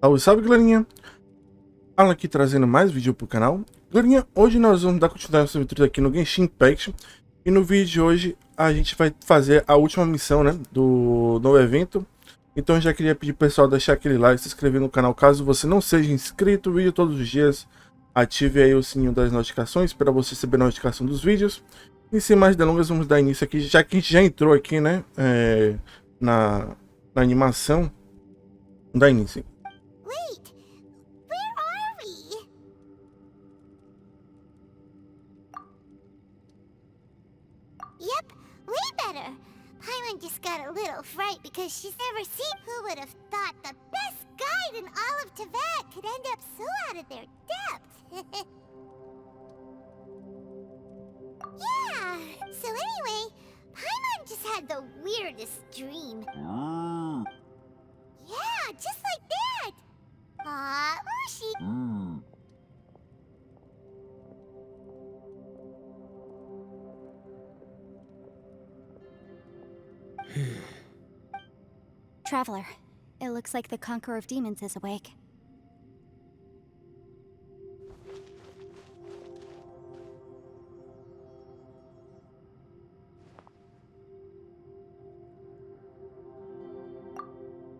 Salve, salve, galerinha! Alan aqui trazendo mais vídeo pro canal. Galerinha, hoje nós vamos dar continuidade às aventuras aqui no Genshin Impact. E no vídeo de hoje a gente vai fazer a última missão, né, do novo evento. Então eu já queria pedir pro pessoal deixar aquele like, se inscrever no canal caso você não seja inscrito. Vídeo todos os dias. Ative aí o sininho das notificações para você receber a notificação dos vídeos. E sem mais delongas, vamos dar início aqui, já que a gente já entrou aqui, né, na animação. Vamos dar início. Just got a little fright because she's never seen. Who would have thought the best guide in all of Tibet could end up so out of their depth? Yeah, so anyway, Paimon just had the weirdest dream. Yeah, just like that. Aw, Ushi. Traveler, it looks like the Conqueror of Demons is awake.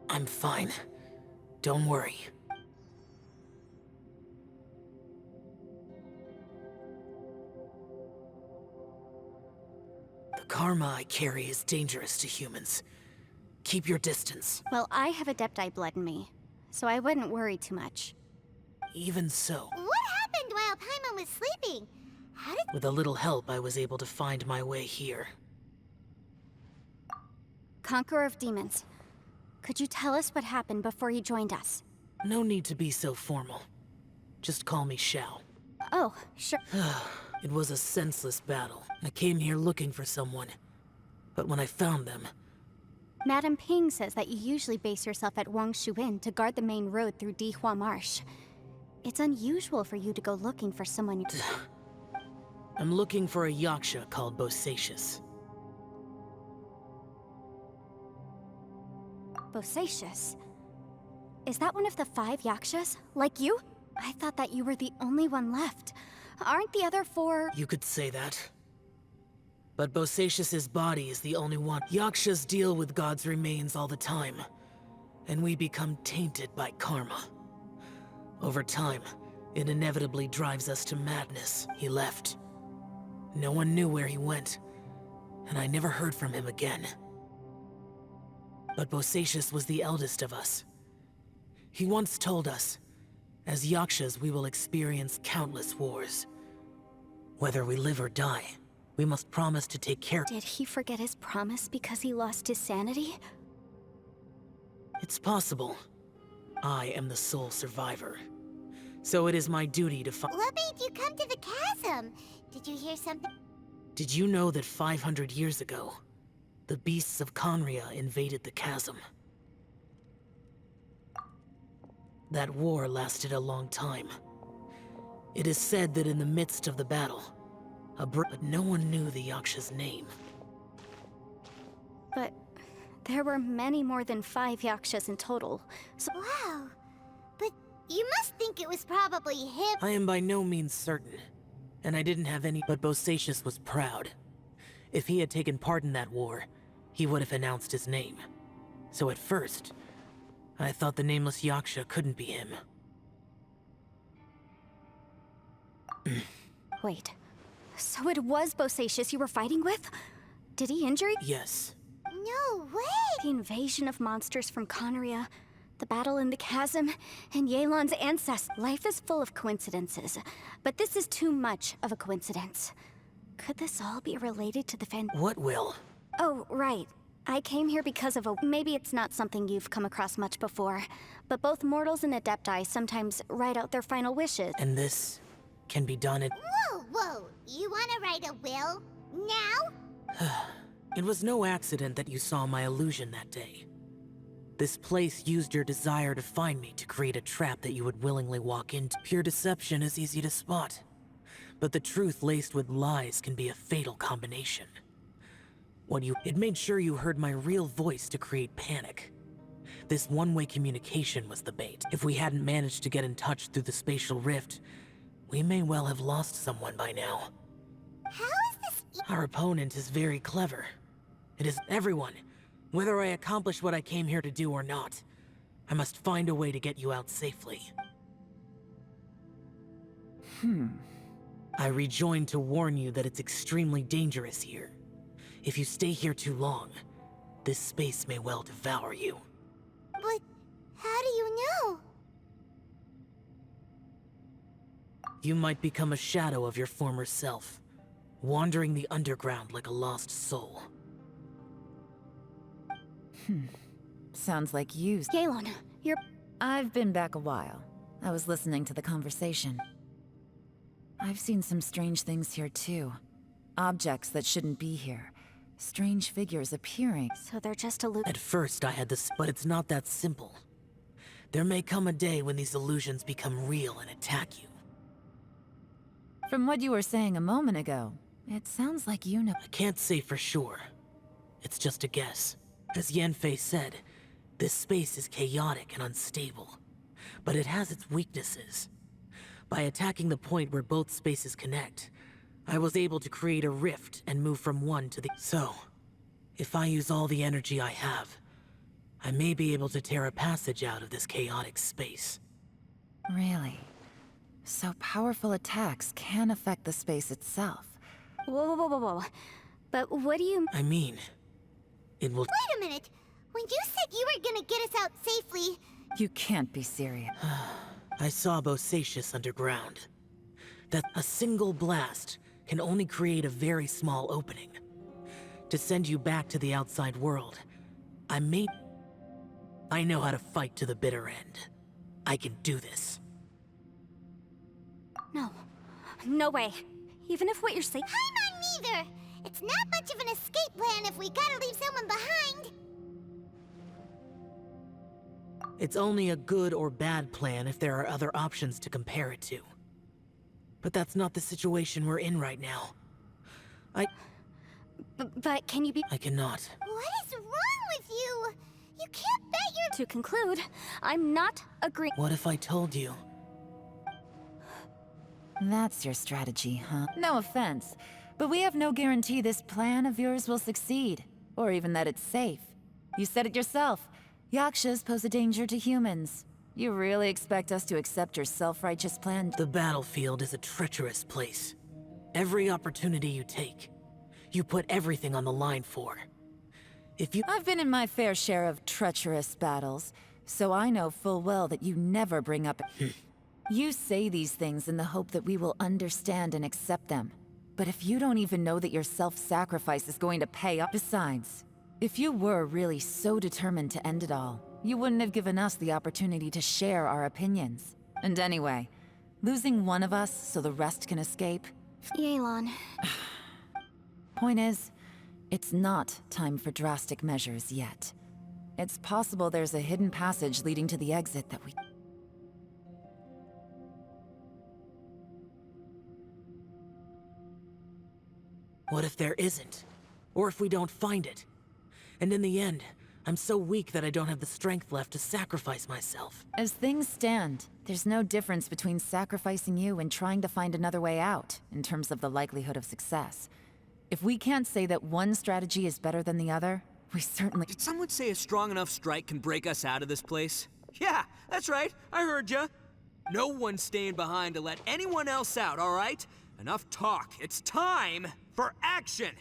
I'm fine. Don't worry. The karma I carry is dangerous to humans. Keep your distance. Well, I have Adepti blood in me, so I wouldn't worry too much. Even so. What happened while Paimon was sleeping? How did... With a little help, I was able to find my way here. Conqueror of Demons, could you tell us what happened before you joined us? No need to be so formal. Just call me Xiao. Oh, sure. It was a senseless battle. I came here looking for someone. But when I found them... Madame Ping says that you usually base yourself at Wangshu Inn to guard the main road through Dihua Marsh. It's unusual for you to go looking for someone. I'm looking for a yaksha called Bosacius. Bosacius? Is that one of the 5 yakshas? Like you? I thought that you were the only one left. Aren't the other 4... You could say that. But Bosacius's body is the only one. Yakshas deal with God's remains all the time, and we become tainted by karma. Over time, it inevitably drives us to madness. He left. No one knew where he went, and I never heard from him again. But Bosacius was the eldest of us. He once told us, as Yakshas we will experience countless wars. Whether we live or die, we must promise to take care. Did he forget his promise because he lost his sanity? It's possible. I am the sole survivor. So it is my duty to find. What made you come to the chasm? Did you hear something? Did you know that 500 years ago, the beasts of Conria invaded the chasm? That war lasted a long time. It is said that in the midst of the battle, but no one knew the yaksha's name. But there were many more than 5 yakshas in total, so... Wow, but you must think it was probably him. I am by no means certain, and I didn't have any, but Bosacius was proud. If he had taken part in that war, he would have announced his name. So at first, I thought the nameless yaksha couldn't be him. Wait. So it was Bosacius you were fighting with? Did he injure you? Yes. No way! The invasion of monsters from Conria, the battle in the chasm, and Yelan's ancestors. Life is full of coincidences, but this is too much of a coincidence. Could this all be related to the What will? Oh, right. I came here because of a... Maybe it's not something you've come across much before, but both mortals and Adepti sometimes write out their final wishes. And this can be done at... Whoa! You wanna write a will? Now? It was no accident that you saw my illusion that day. This place used your desire to find me to create a trap that you would willingly walk into. Pure deception is easy to spot, but the truth laced with lies can be a fatal combination. It made sure you heard my real voice to create panic. This one-way communication was the bait. If we hadn't managed to get in touch through the spatial rift, we may well have lost someone by now. How is this Our opponent is very clever. It is everyone. Whether I accomplish what I came here to do or not, I must find a way to get you out safely. I rejoined to warn you that it's extremely dangerous here. If you stay here too long, this space may well devour you. But how do you know? You might become a shadow of your former self, wandering the underground like a lost soul. Sounds like you. Yelan, you're... I've been back a while. I was listening to the conversation. I've seen some strange things here too. Objects that shouldn't be here. Strange figures appearing. So they're just illusions. At first I had this, but it's not that simple. There may come a day when these illusions become real and attack you. From what you were saying a moment ago, it sounds like you know. I can't say for sure. It's just a guess. As Yanfei said, this space is chaotic and unstable, but it has its weaknesses. By attacking the point where both spaces connect, I was able to create a rift and move from one to the... So, if I use all the energy I have, I may be able to tear a passage out of this chaotic space. Really? So powerful attacks can affect the space itself. Whoa, whoa, whoa, whoa, whoa. But what do you... I mean, it will... Wait a minute. When you said you were gonna get us out safely, You can't be serious. I saw Bosacius underground. That a single blast can only create a very small opening. To send you back to the outside world, I know how to fight to the bitter end. I can do this. No. No way. Even if what you're saying... I'm on neither. It's not much of an escape plan if we gotta leave someone behind. It's only a good or bad plan if there are other options to compare it to. But that's not the situation we're in right now. But can you be... I cannot. What is wrong with you? You can't bet you're... To conclude, I'm not agreeing... What if I told you? That's your strategy, huh? No offense, but we have no guarantee this plan of yours will succeed, or even that it's safe. You said it yourself. Yakshas pose a danger to humans. You really expect us to accept your self-righteous plan? The battlefield is a treacherous place. Every opportunity you take, you put everything on the line for. If you... I've been in my fair share of treacherous battles, so I know full well that you never bring up... You say these things in the hope that we will understand and accept them. But if you don't even know that your self-sacrifice is going to pay off... Besides, if you were really so determined to end it all, you wouldn't have given us the opportunity to share our opinions. And anyway, losing one of us so the rest can escape... Yelan. Point is, it's not time for drastic measures yet. It's possible there's a hidden passage leading to the exit that we... What if there isn't? Or if we don't find it? And in the end, I'm so weak that I don't have the strength left to sacrifice myself. As things stand, there's no difference between sacrificing you and trying to find another way out, in terms of the likelihood of success. If we can't say that one strategy is better than the other, we certainly... Did someone say a strong enough strike can break us out of this place? Yeah, that's right, I heard ya. No one's staying behind to let anyone else out, all right? Enough talk, it's time for action!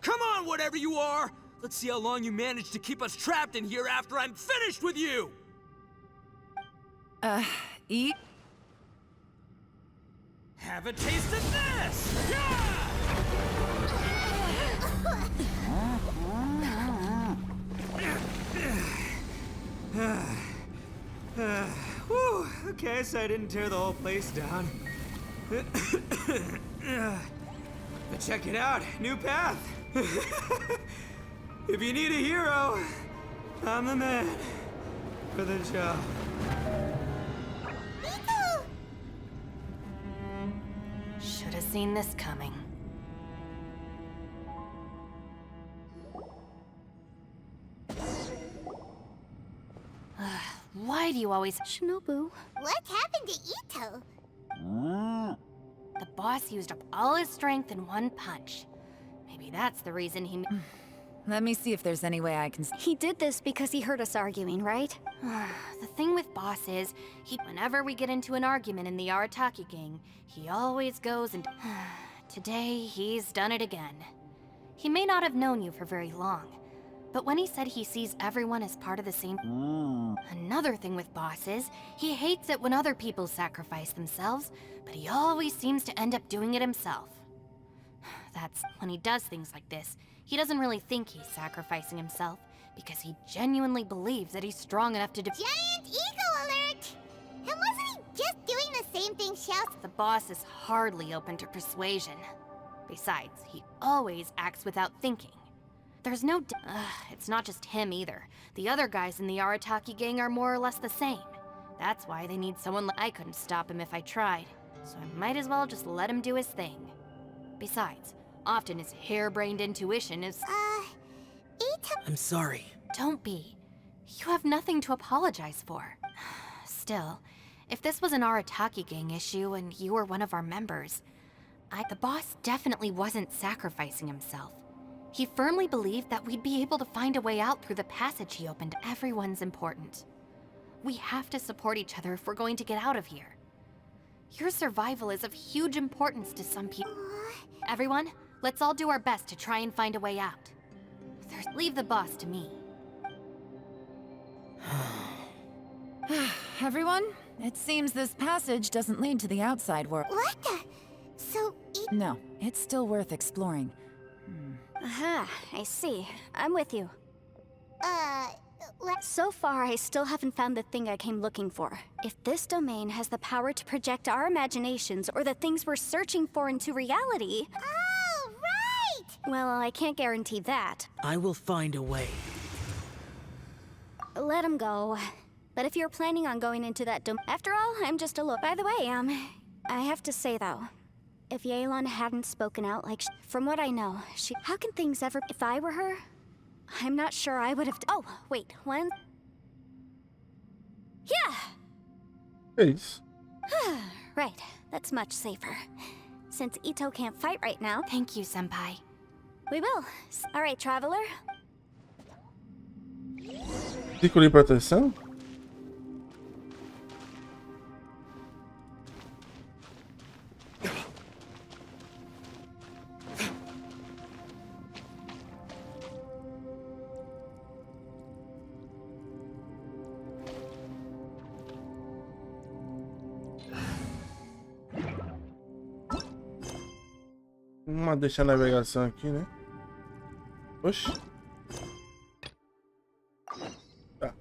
Come on, whatever you are! Let's see how long you manage to keep us trapped in here after I'm finished with you! Eat? Have a taste of this! Yeah! Whew, okay, so I didn't tear the whole place down. But check it out, new path. If you need a hero, I'm the man for the job. Should have seen this coming. Why do you always... Shinobu. What happened to Ito? The boss used up all his strength in one punch. Maybe that's the reason he... Let me see if there's any way I can... He did this because he heard us arguing, right? The thing with boss is, whenever we get into an argument in the Arataki gang, he always goes and... Today, he's done it again. He may not have known you for very long, but when he said he sees everyone as part of the same... Another thing with boss is, he hates it when other people sacrifice themselves, but he always seems to end up doing it himself. That's when he does things like this. He doesn't really think he's sacrificing himself, because he genuinely believes that he's strong enough to Giant ego alert! And wasn't he just doing the same thing shouts? The boss is hardly open to persuasion. Besides, he always acts without thinking. There's no it's not just him either. The other guys in the Arataki gang are more or less the same. That's why they need someone like... I couldn't stop him if I tried, so I might as well just let him do his thing. Besides, often his harebrained intuition is... Ito... I'm sorry. Don't be. You have nothing to apologize for. Still, if this was an Arataki gang issue and you were one of our members, the boss definitely wasn't sacrificing himself. He firmly believed that we'd be able to find a way out through the passage he opened. Everyone's important. We have to support each other if we're going to get out of here. Your survival is of huge importance to some people. Everyone, let's all do our best to try and find a way out. Leave the boss to me. Everyone, it seems this passage doesn't lead to the outside world. What the... So... No, it's still worth exploring. Aha, I see. I'm with you. let's... So far, I still haven't found the thing I came looking for. If this domain has the power to project our imaginations or the things we're searching for into reality... Oh, right! Well, I can't guarantee that. I will find a way. Let him go. But if you're planning on going into that domain... After all, I'm just a look. By the way, I have to say, though, if Yelan hadn't spoken out like from what I know, how can things ever... If I were her, I'm not sure I would have... Oh, wait, when... Yeah! Peace. Right, that's much safer. Since Ito can't fight right now... Thank you, Senpai. We will. All right, Traveler. Círculo de proteção? Vamos deixar a navegação aqui, né? Oxi. Tá.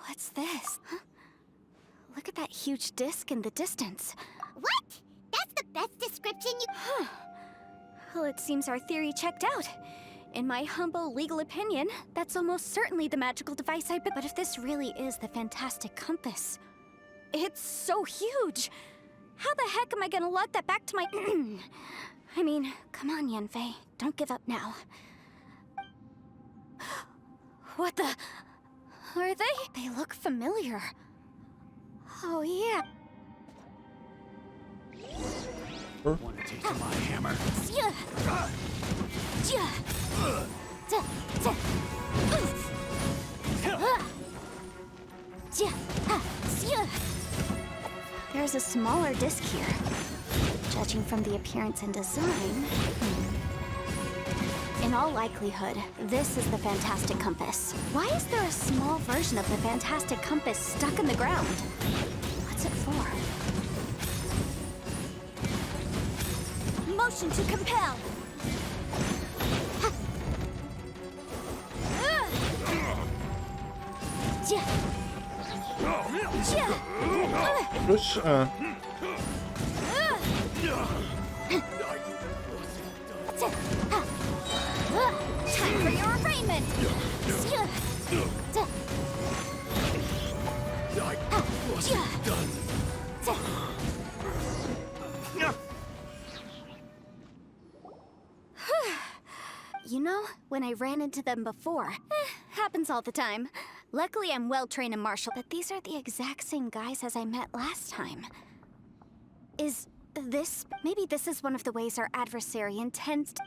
What's this? Huh? Look at that huge disc in the distance. What? That's the best description you... Huh. Well, it seems our theory checked out. In my humble legal opinion, that's almost certainly the magical device I built. But if this really is the fantastic compass, it's so huge. How the heck am I gonna lug that back to my... I mean, come on, Yanfei. Don't give up now. What the... Are they? They look familiar. Oh, yeah. Want to taste my hammer? There's a smaller disc here. Judging from the appearance and design... In all likelihood, this is the Fantastic Compass. Why is there a small version of the Fantastic Compass stuck in the ground? What's it for? Motion to compel! Oxi. Ah. Time for your arraignment! You know, when I ran into them before, happens all the time. Luckily, I'm well-trained in martial, but these are the exact same guys as I met last time. Is this... maybe this is one of the ways our adversary intends to...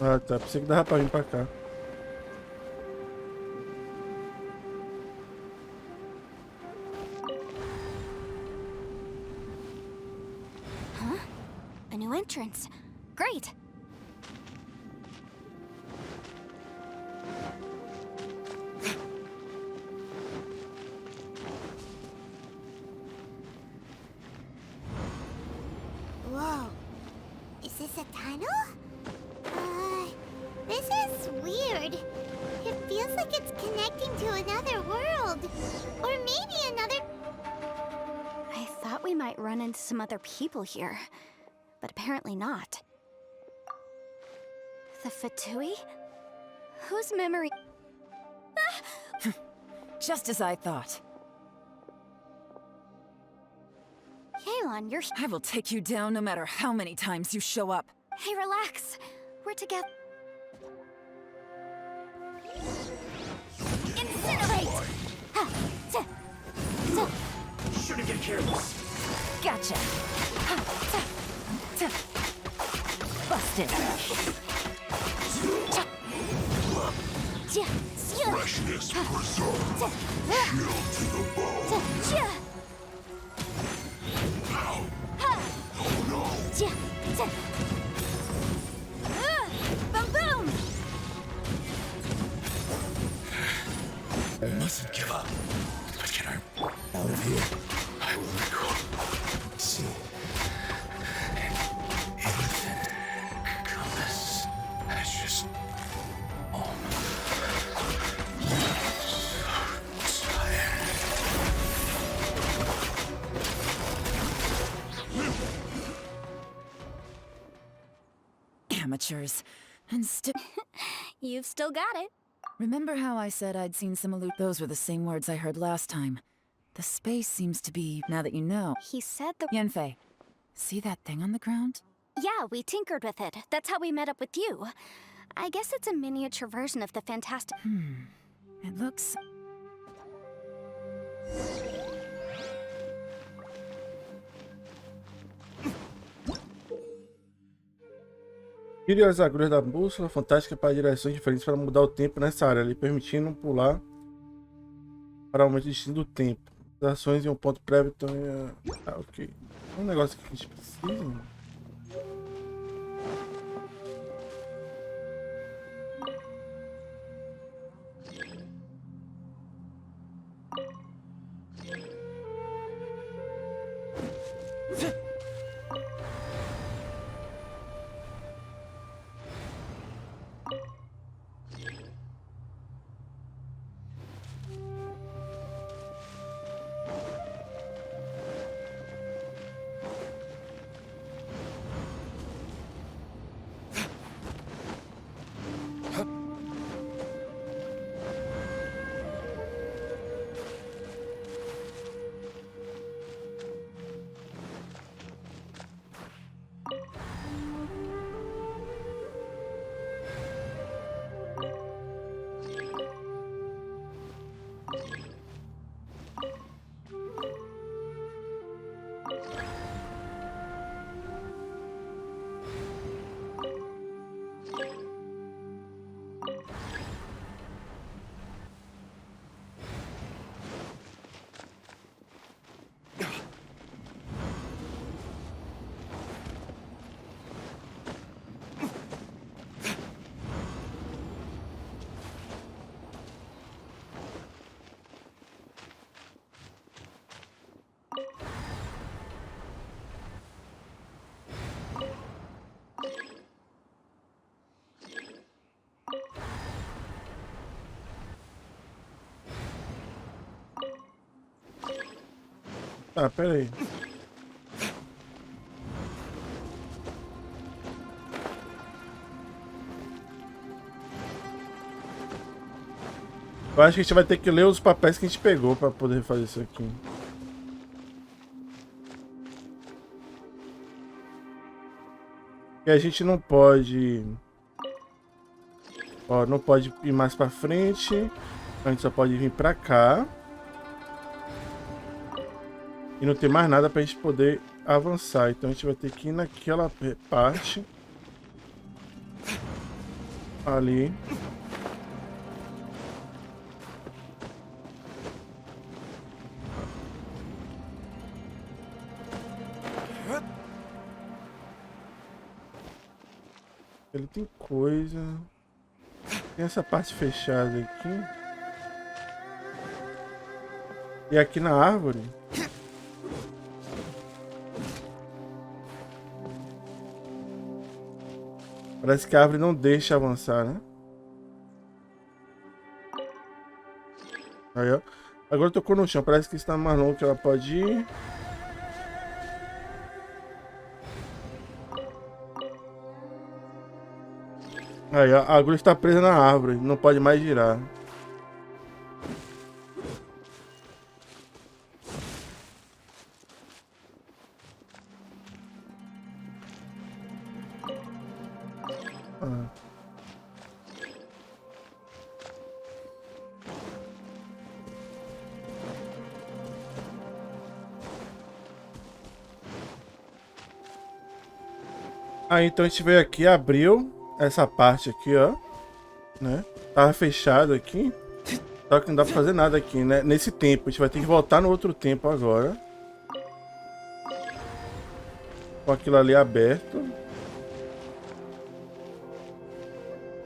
Ah, tá. Pensei que dava pra vir pra cá. Huh? A new entrance. Great! Whoa. Is this a tunnel? This is weird. It feels like it's connecting to another world. Or maybe another... I thought we might run into some other people here, but apparently not. The Fatui? Whose memory... Just as I thought. Yelan, you're... I will take you down no matter how many times you show up. Hey, relax. We're together. Incinerate! Shouldn't get careless. Gotcha. Busted. Freshness preserved. Chill to the bone. Oh no. Boom, boom! I mustn't give up. But can I out of here? I will recall. See. An infant compass. That's just. Oh. So tired. Amateurs. And still. You've still got it. Remember how I said I'd seen some Those were the same words I heard last time. The space seems to be, now that you know. He said the... Yanfei, see that thing on the ground? Yeah, we tinkered with it. That's how we met up with you. I guess it's a miniature version of the fantastic... It looks... Gire as agulhas da bússola fantástica para direções diferentes para mudar o tempo nessa área, lhe permitindo pular para o destino do tempo. As ações em um ponto prévio então ok. Um negócio que a gente precisa. Tá, pera aí. Eu acho que a gente vai ter que ler os papéis que a gente pegou pra poder fazer isso aqui. E a gente não pode... Ó, não pode ir mais pra frente. A gente só pode vir pra cá. E não tem mais nada pra gente poder avançar. Então a gente vai ter que ir naquela parte. Ali. Ele tem coisa. Tem essa parte fechada aqui. E aqui na árvore. Parece que a árvore não deixa avançar, né? Aí, ó. Agora tocou no chão. Parece que está mais longo que ela pode ir. Aí, ó, a agulha está presa na árvore, não pode mais girar. Então a gente veio aqui, abriu essa parte aqui, ó, né? Tava fechado aqui. Só que não dá pra fazer nada aqui, né? Nesse tempo, a gente vai ter que voltar no outro tempo agora. Com aquilo ali aberto.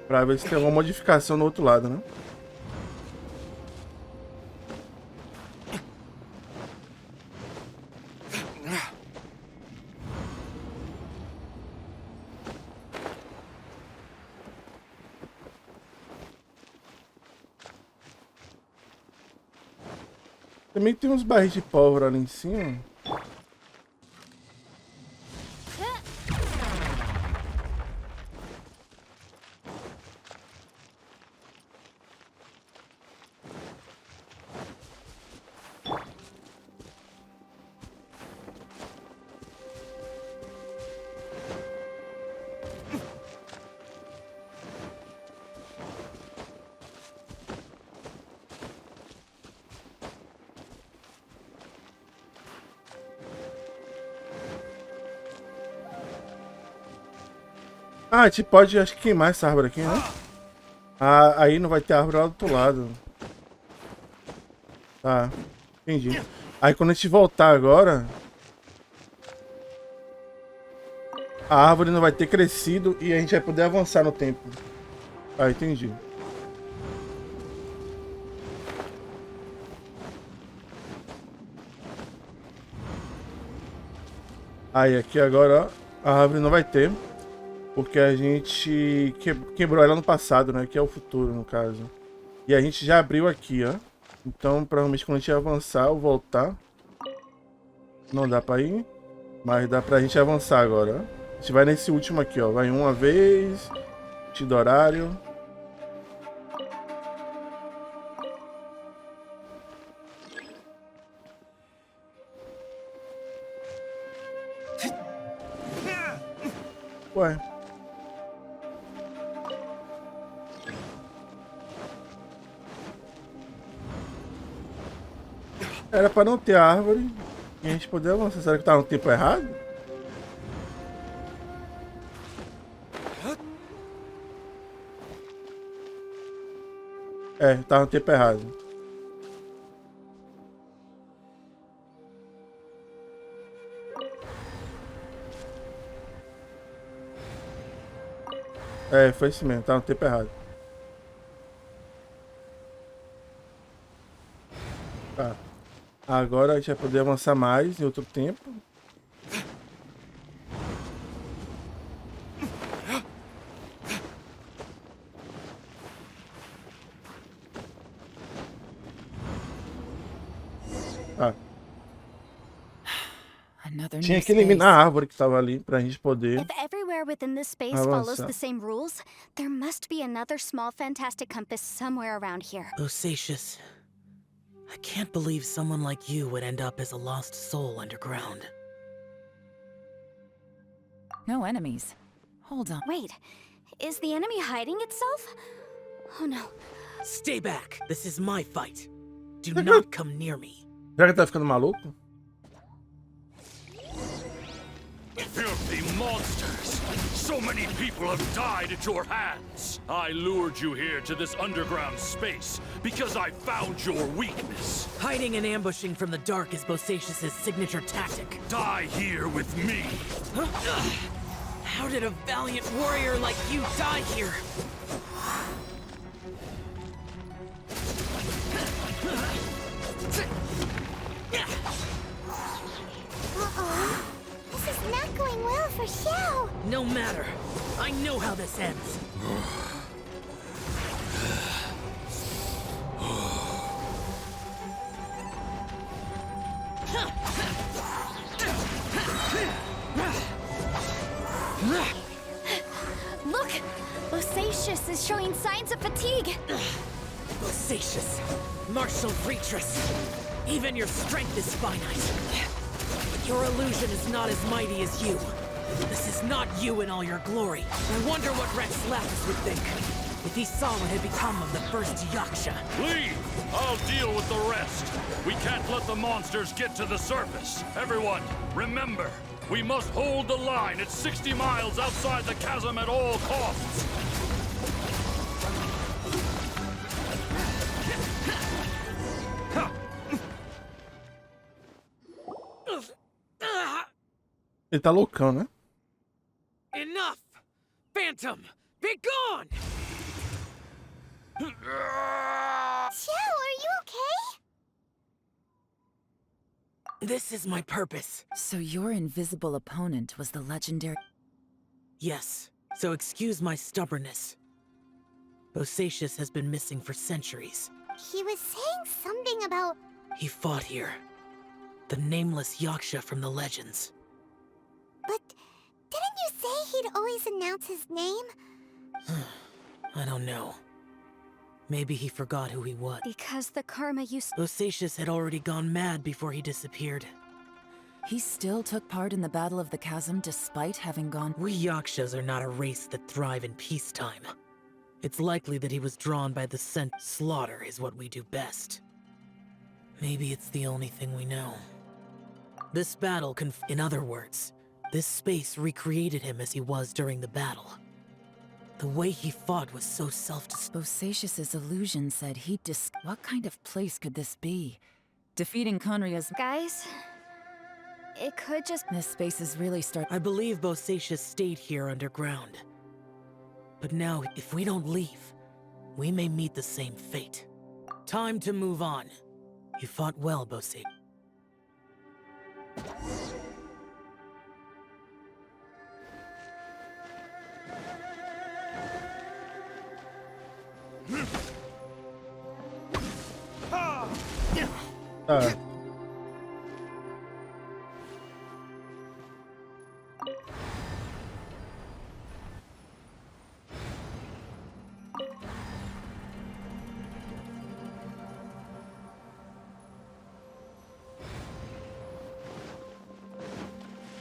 Pra ver se tem alguma modificação no outro lado, né? Também tem uns barris de pólvora ali em cima. Ah, a gente pode, acho que queimar essa árvore aqui, né? Ah, aí não vai ter árvore lá do outro lado. Tá, entendi. Aí quando a gente voltar agora... A árvore não vai ter crescido e a gente vai poder avançar no tempo. Ah, entendi. Aí aqui agora, ó, a árvore não vai ter. Porque a gente quebrou ela no passado, né? Que é o futuro, no caso. E a gente já abriu aqui, ó. Então, provavelmente, quando a gente avançar ou voltar... Não dá pra ir. Mas dá pra gente avançar agora, ó. A gente vai nesse último aqui, ó. Vai uma vez. Tido horário. Ué. Era pra não ter árvore e a gente poder avançar. Será que tá no tempo errado? É, tá no tempo errado. É, foi isso mesmo, tá no tempo errado. Tá. Agora a gente vai poder avançar mais em outro tempo. Tá. Another Tinha new que eliminar space. a árvore que tava ali pra gente poder If everywhere within this space follows avançar. the same rules, there must be another small fantastic compass somewhere around here. Bosacius, I can't believe someone like you would end up as a lost soul underground. No enemies. Hold on. Wait, is the enemy hiding itself? Oh no. Stay back. This is my fight. Do not come near me. Será que tá ficando maluco? Filthy monsters! So many people have died at your hands! I lured you here to this underground space because I found your weakness. Hiding and ambushing from the dark is Bosacius's signature tactic. Die here with me! How did a valiant warrior like you die here? Uh-oh. This is not going well for Xiao. No matter. I know how this ends. Look! Bosacius is showing signs of fatigue. Bosacius, martial retreat. Even your strength is finite. But your illusion is not as mighty as you. This is not you in all your glory. I wonder what Rex Lapis would think if he saw what had become of the first Yaksha. Leave! I'll deal with the rest. We can't let the monsters get to the surface. Everyone, remember, we must hold the line at 60 miles outside the chasm at all costs. Ele tá loucão, né? Enough! Phantom, be gone! Xiao, are you okay? This is my purpose. So your invisible opponent was the legendary... Yes, so excuse my stubbornness. Bosacius has been missing for centuries. He was saying something about... He fought here. The nameless Yaksha from the legends. But didn't you say he'd always announce his name? I don't know. Maybe he forgot who he was. Because the karma you... Bosacius had already gone mad before he disappeared. He still took part in the Battle of the Chasm despite having gone... We Yakshas are not a race that thrive in peacetime. It's likely that he was drawn by the scent. Slaughter is what we do best. Maybe it's the only thing we know. This battle in other words, this space recreated him as he was during the battle. The way he fought was so Bosacius's illusion said he'd What kind of place could this be? Defeating Conria's... Guys, it could just... This space is really I believe Bosacius stayed here underground. But now, if we don't leave, we may meet the same fate. Time to move on. You fought well, Bosacius. Tá.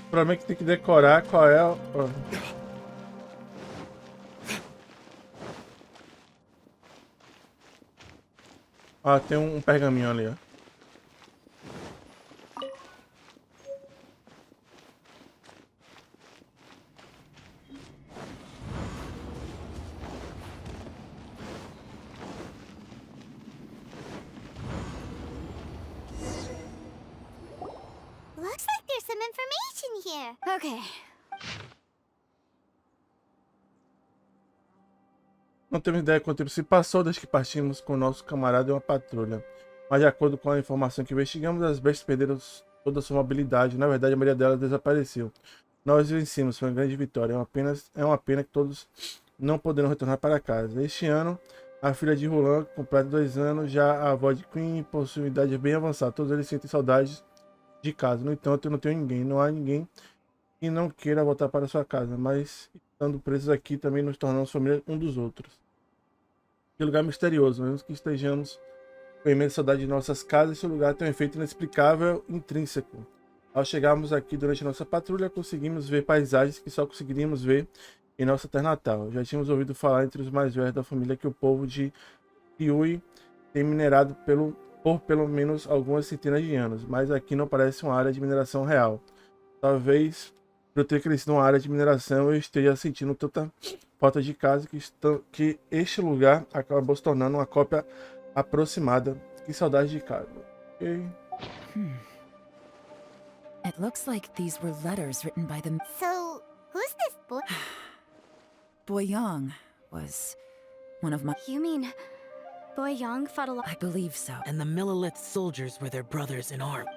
O problema é que tem que decorar qual é o... Ó, tem um pergaminho ali, ó. Looks like there's some information here. Okay. Não temos ideia de quanto tempo se passou desde que partimos com o nosso camarada em uma patrulha. Mas de acordo com a informação que investigamos, as bestas perderam toda a sua mobilidade. Na verdade, a maioria delas desapareceu. Nós vencemos, foi uma grande vitória. É uma pena que todos não poderão retornar para casa. Este ano, a filha de Roland completa 2 anos. Já a avó de Queen possui uma idade bem avançada. Todos eles sentem saudades de casa. No entanto, eu não tenho ninguém. Não há ninguém que não queira voltar para sua casa, mas estando presos aqui também nos tornamos família um dos outros. Que lugar misterioso, mesmo que estejamos com imensa saudade de nossas casas, esse lugar tem um efeito inexplicável, intrínseco. Ao chegarmos aqui durante nossa patrulha, conseguimos ver paisagens que só conseguiríamos ver em nossa terra natal. Já tínhamos ouvido falar entre os mais velhos da família que o povo de Yui tem minerado por pelo menos algumas centenas de anos, mas aqui não parece uma área de mineração real. Talvez, por eu ter crescido numa área de mineração, eu esteja sentindo tanta falta de casa que este lugar acabou se tornando uma cópia aproximada. Que saudade de casa. Ok. It looks like these were letters written by the... So, who's this boy? Boyang was one of my... You mean Boyang fought a lot? I believe so. And the Millilith soldiers were their brothers in arms.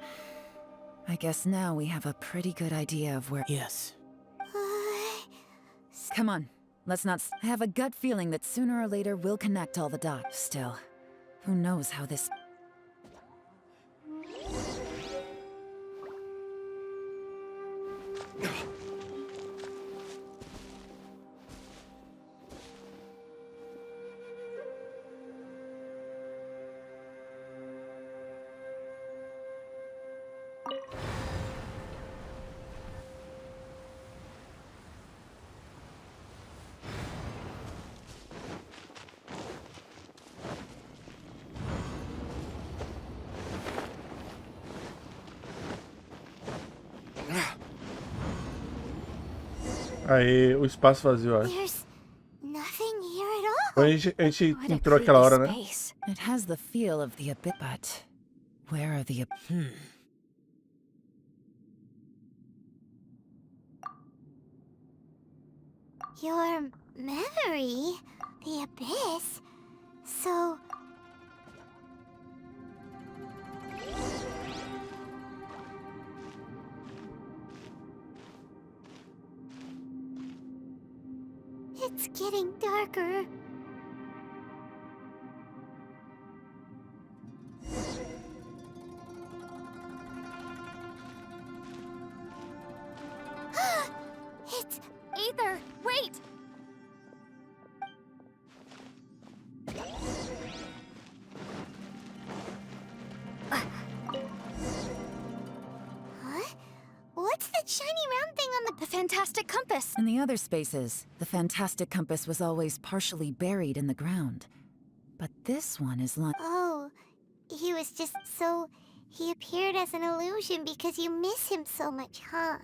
I guess now we have a pretty good idea of where... Yes. Come on, let's not... I have a gut feeling that sooner or later we'll connect all the dots. Still, who knows how this... Aí, o espaço vazio, ó. There's nothing here at all. Quando a gente What a entrou aquela hora, creepy né? space. It has the feel of the abyss, but... Where are the... Your memory? The abyss? So... It's getting darker. It's... Ether, wait! Huh? What's that shiny round thing on The fantastic compass. In the other spaces, the fantastic compass was always partially buried in the ground. But this one is like... Oh, he was just so... He appeared as an illusion because you miss him so much, huh?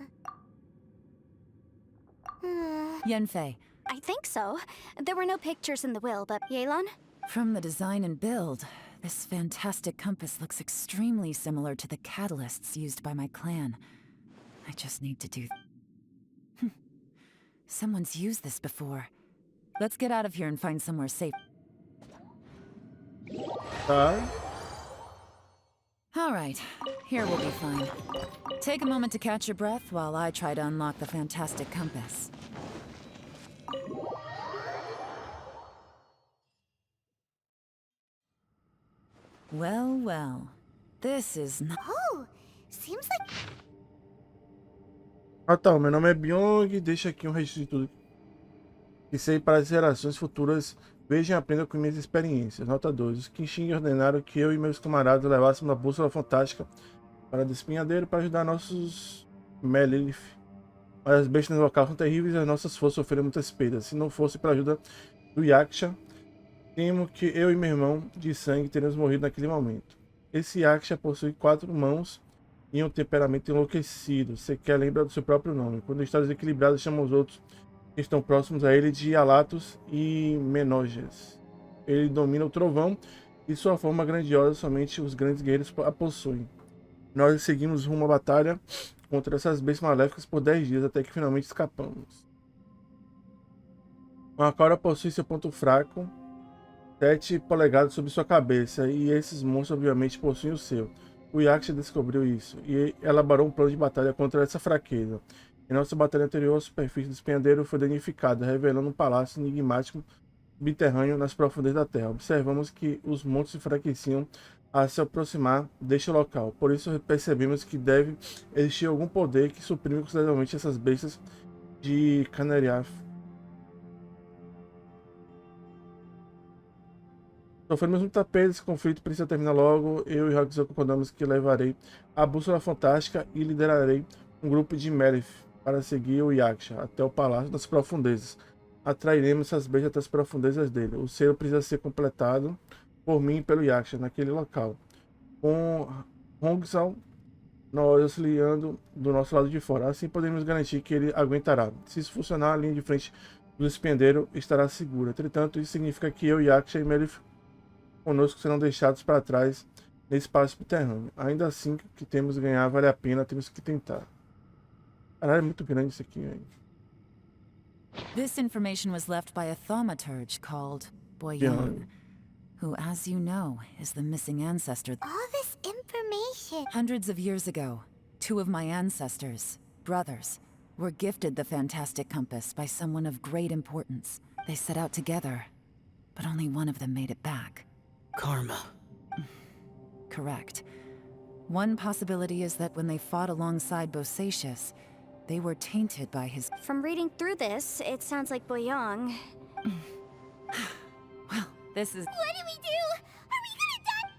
Yanfei, I think so. There were no pictures in the will, but Yelan? from the design and build, this fantastic compass looks extremely similar to the catalysts used by my clan. I just need to do... Someone's used this before. Let's get out of here and find somewhere safe. Tá. All right, here we'll be fine. Take a moment to catch your breath while I try to unlock the fantastic compass. Well, well. This is not... Oh, seems like... Ah tá, meu nome é Byung, deixa aqui um registro de tudo que sei para as gerações futuras. Vejam e aprendam com minhas experiências. Nota 2. Os Genshin ordenaram que eu e meus camaradas levássemos a bússola fantástica para o despenhadeiro para ajudar nossos Mellith. Mas as bestas no local são terríveis e as nossas forças sofreram muitas perdas. Se não fosse para a ajuda do Yaksha, temo que eu e meu irmão de sangue teríamos morrido naquele momento. Esse Yaksha possui 4 mãos e um temperamento enlouquecido. Sequer lembra do seu próprio nome. Quando está desequilibrado, chama os outros que estão próximos a ele de Alatos e Menoges. Ele domina o trovão e sua forma grandiosa somente os grandes guerreiros a possuem. Nós seguimos rumo à batalha contra essas bestas maléficas por 10 dias até que finalmente escapamos. Uma cobra possui seu ponto fraco, 7 polegadas sobre sua cabeça, e esses monstros obviamente possuem o seu. O Yaksha descobriu isso e elaborou um plano de batalha contra essa fraqueza. Em nossa batalha anterior, a superfície do despenhadeiro foi danificada, revelando um palácio enigmático subterrâneo nas profundezas da terra. Observamos que os montes se enfraqueciam a se aproximar deste local. Por isso percebemos que deve existir algum poder que suprime consideravelmente essas bestas de Canariaf. Sofremos muita perda, esse conflito precisa terminar logo. Eu e Roxy concordamos que levarei a bússola fantástica e liderarei um grupo de Melif para seguir o Yaksha até o Palácio das Profundezas. Atrairemos essas bestas até as profundezas dele. O selo precisa ser completado por mim e pelo Yaksha naquele local. Com Hongzal nós auxiliando do nosso lado de fora. Assim podemos garantir que ele aguentará. Se isso funcionar, a linha de frente do espendeiro estará segura. Entretanto, isso significa que eu, Yaksha e Melif conosco serão deixados para trás nesse espaço subterrâneo. Ainda assim, que temos que ganhar vale a pena, temos que tentar. Caralho, é muito grande isso aqui, velho. This information was left by a thaumaturge called Boyan, who, as you know, is the missing ancestor. All this information. Hundreds of years ago, 2 of my ancestors, brothers, were gifted the fantastic compass by someone of great importance. They set out together, but only one of them made it back. Karma. Correct. One possibility is that when they fought alongside Bosacius, they were tainted by his... From reading through this, it sounds like Boyang. Well, this is... What do we do? Are we gonna die?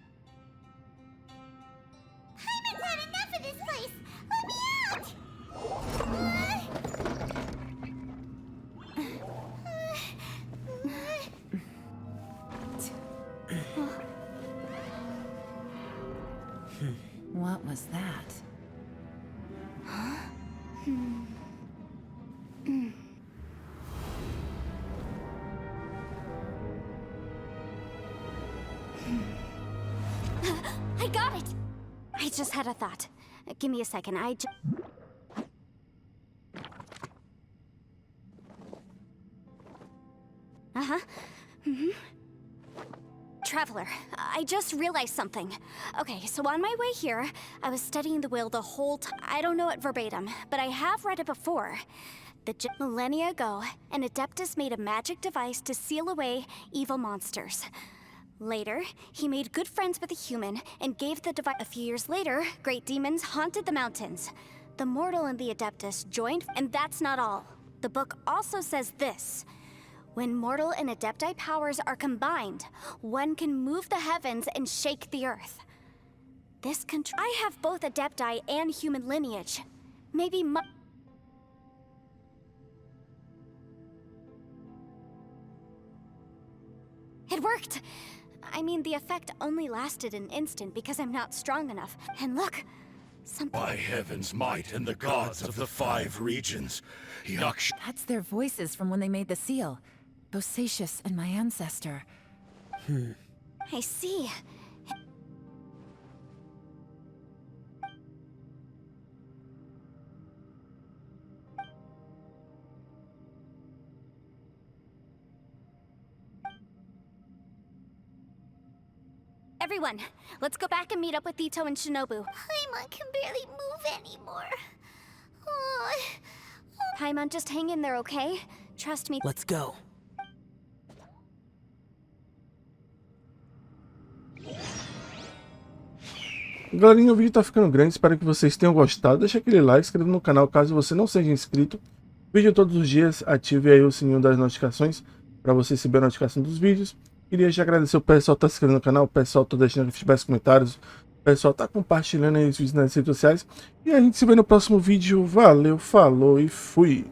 Hyman's had enough of this place. Let me out! What was that? I got it! I just had a thought. Give me a second, Uh-huh. Traveler, I just realized something. Okay, so on my way here, I was studying the will the whole time. I don't know it verbatim, but I have read it before. Millennia ago, an Adeptus made a magic device to seal away evil monsters. Later, he made good friends with a human and gave the device. A few years later, great demons haunted the mountains. The mortal and the Adeptus joined, and that's not all. The book also says this. When mortal and Adepti powers are combined, one can move the heavens and shake the earth. I have both Adepti and human lineage. Maybe It worked! I mean, the effect only lasted an instant because I'm not strong enough. And look, something... By heaven's might and the gods of the 5 regions, Yaksha... That's their voices from when they made the seal. Bosacius and my ancestor. I see. Everyone, let's go back and meet up with Ito and Shinobu. Paimon can barely move anymore. Oh. Paimon, just hang in there, okay? Trust me. Let's go. Galerinha, o vídeo tá ficando grande, espero que vocês tenham gostado. Deixa aquele like, se inscreva no canal caso você não seja inscrito. Vídeo todos os dias, ative aí o sininho das notificações para você receber a notificação dos vídeos. Queria já agradecer o pessoal que tá se inscrevendo no canal, o pessoal que tá deixando feedback, comentários, o pessoal tá compartilhando aí os vídeos nas redes sociais. E a gente se vê no próximo vídeo. Valeu, falou e fui!